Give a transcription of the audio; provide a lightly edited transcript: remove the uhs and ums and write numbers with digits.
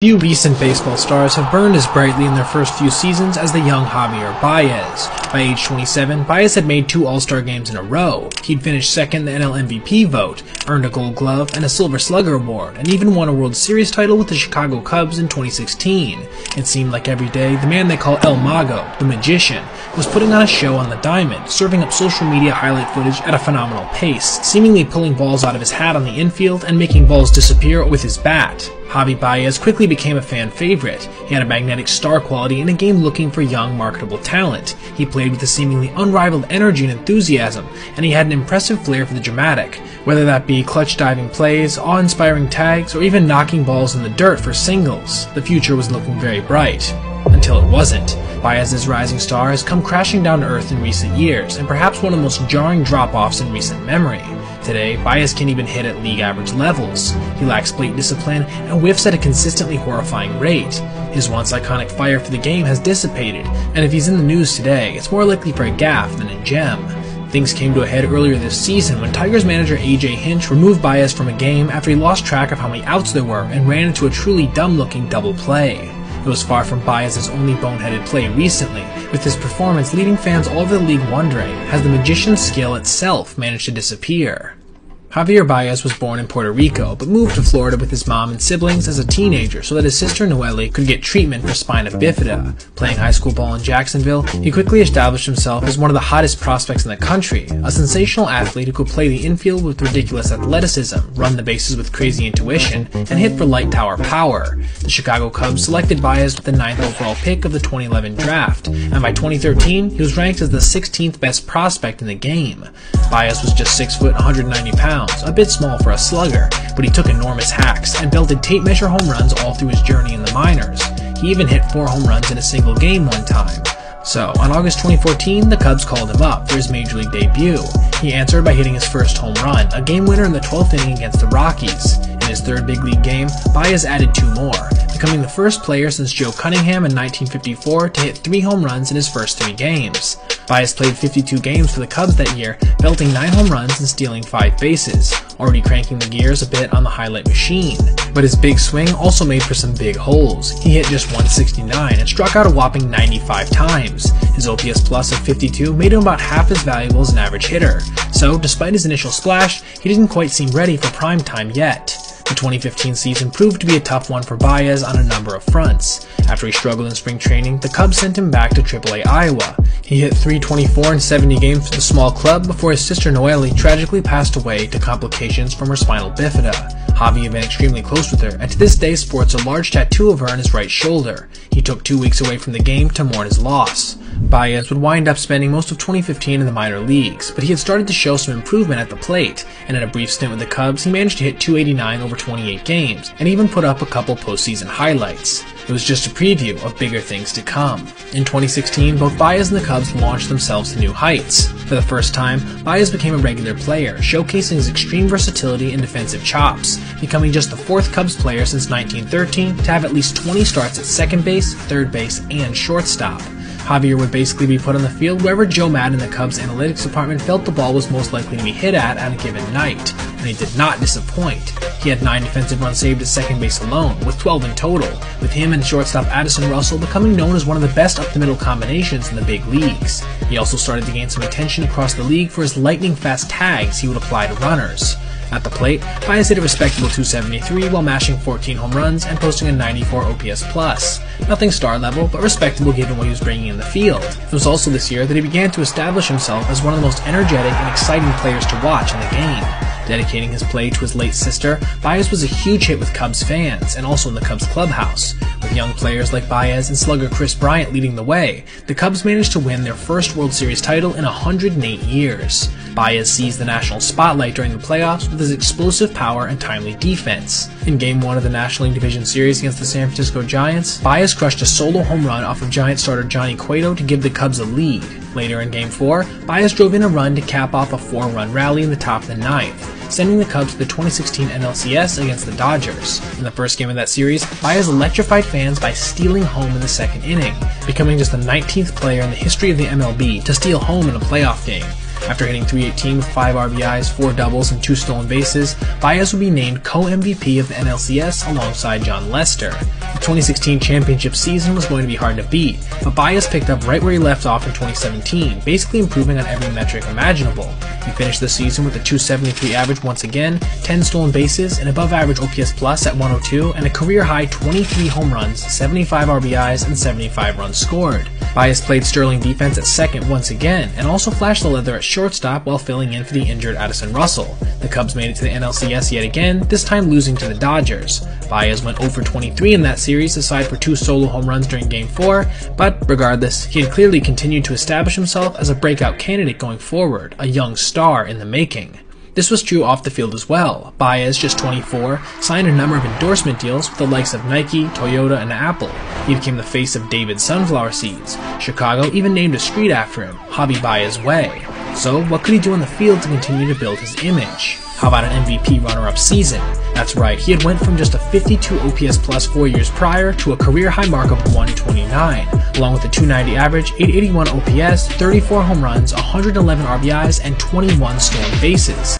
Few recent baseball stars have burned as brightly in their first few seasons as the young Javier Baez. By age 27, Baez had made 2 All-Star games in a row. He'd finished second in the NL MVP vote, earned a Gold Glove and a Silver Slugger award, and even won a World Series title with the Chicago Cubs in 2016. It seemed like every day, the man they call El Mago, the Magician, was putting on a show on the diamond, serving up social media highlight footage at a phenomenal pace, seemingly pulling balls out of his hat on the infield and making balls disappear with his bat. Javi Baez quickly became a fan favorite. He had a magnetic star quality in a game looking for young, marketable talent. He played with a seemingly unrivaled energy and enthusiasm, and he had an impressive flair for the dramatic, whether that be clutch diving plays, awe-inspiring tags, or even knocking balls in the dirt for singles. The future was looking very bright. Until it wasn't. Baez's rising star has come crashing down to earth in recent years, and perhaps one of the most jarring drop-offs in recent memory. Today, Baez can't even hit at league average levels. He lacks plate discipline and whiffs at a consistently horrifying rate. His once iconic fire for the game has dissipated, and if he's in the news today, it's more likely for a gaffe than a gem. Things came to a head earlier this season when Tigers manager A.J. Hinch removed Baez from a game after he lost track of how many outs there were and ran into a truly dumb-looking double play. It was far from Baez's only boneheaded play recently, with his performance leaving fans all over the league wondering, has the magician's skill itself managed to disappear? Javier Baez was born in Puerto Rico, but moved to Florida with his mom and siblings as a teenager so that his sister Noelle could get treatment for spina bifida. Playing high school ball in Jacksonville, he quickly established himself as one of the hottest prospects in the country, a sensational athlete who could play the infield with ridiculous athleticism, run the bases with crazy intuition, and hit for light tower power. The Chicago Cubs selected Baez with the 9th overall pick of the 2011 draft, and by 2013, he was ranked as the 16th best prospect in the game. Baez was just 6 foot 190 pounds, a bit small for a slugger, but he took enormous hacks and belted tape measure home runs all through his journey in the minors. He even hit 4 home runs in a single game one time. So, on August 2014, the Cubs called him up for his Major League debut. He answered by hitting his first home run, a game winner in the 12th inning against the Rockies. In his 3rd big league game, Baez added 2 more, becoming the first player since Joe Cunningham in 1954 to hit 3 home runs in his first 3 games. Baez played 52 games for the Cubs that year, belting 9 home runs and stealing 5 bases, already cranking the gears a bit on the highlight machine. But his big swing also made for some big holes. He hit just 169 and struck out a whopping 95 times. His OPS plus of 52 made him about half as valuable as an average hitter. So, despite his initial splash, he didn't quite seem ready for prime time yet. The 2015 season proved to be a tough one for Baez on a number of fronts. After he struggled in spring training, the Cubs sent him back to AAA Iowa. He hit .324 in 70 games for the small club before his sister Noelle tragically passed away to complications from her spinal bifida. Javi had been extremely close with her, and to this day sports a large tattoo of her on his right shoulder. He took 2 weeks away from the game to mourn his loss. Baez would wind up spending most of 2015 in the minor leagues, but he had started to show some improvement at the plate, and in a brief stint with the Cubs, he managed to hit .289 over 28 games, and even put up a couple postseason highlights. It was just a preview of bigger things to come. In 2016, both Baez and the Cubs launched themselves to new heights. For the first time, Baez became a regular player, showcasing his extreme versatility and defensive chops, becoming just the 4th Cubs player since 1913 to have at least 20 starts at second base, third base, and shortstop. Javier would basically be put on the field wherever Joe Madden and the Cubs analytics department felt the ball was most likely to be hit at a given night, and he did not disappoint. He had 9 defensive runs saved at second base alone, with 12 in total, with him and shortstop Addison Russell becoming known as one of the best up-the-middle combinations in the big leagues. He also started to gain some attention across the league for his lightning-fast tags he would apply to runners. At the plate, Baez hit a respectable .273 while mashing 14 home runs and posting a 94 OPS plus. Nothing star level, but respectable given what he was bringing in the field. It was also this year that he began to establish himself as one of the most energetic and exciting players to watch in the game. Dedicating his play to his late sister, Baez was a huge hit with Cubs fans, and also in the Cubs clubhouse. With young players like Baez and slugger Chris Bryant leading the way, the Cubs managed to win their first World Series title in 108 years. Baez seized the national spotlight during the playoffs with his explosive power and timely defense. In Game 1 of the National League Division Series against the San Francisco Giants, Baez crushed a solo home run off of Giant starter Johnny Cueto to give the Cubs a lead. Later in Game 4, Baez drove in a run to cap off a 4-run rally in the top of the 9th, sending the Cubs to the 2016 NLCS against the Dodgers. In the first game of that series, Baez electrified fans by stealing home in the 2nd inning, becoming just the 19th player in the history of the MLB to steal home in a playoff game. After hitting .318 with 5 RBIs, 4 doubles, and 2 stolen bases, Baez will be named co-MVP of the NLCS alongside Jon Lester. The 2016 championship season was going to be hard to beat, but Baez picked up right where he left off in 2017, basically improving on every metric imaginable. He finished the season with a .273 average once again, 10 stolen bases, an above-average OPS plus at 102, and a career-high 23 home runs, 75 RBIs, and 75 runs scored. Baez played sterling defense at second once again, and also flashed the leather at shortstop while filling in for the injured Addison Russell. The Cubs made it to the NLCS yet again, this time losing to the Dodgers. Baez went 0 for 23 in that series, aside for 2 solo home runs during Game 4, but regardless, he had clearly continued to establish himself as a breakout candidate going forward, a young star in the making. This was true off the field as well. Baez, just 24, signed a number of endorsement deals with the likes of Nike, Toyota, and Apple. He became the face of David's sunflower seeds. Chicago even named a street after him, Javier Baez Way. So what could he do on the field to continue to build his image? How about an MVP runner-up season? That's right, he had went from just a 52 OPS plus 4 years prior to a career-high mark of 129, along with a .290 average, 881 OPS, 34 home runs, 111 RBIs, and 21 stolen bases.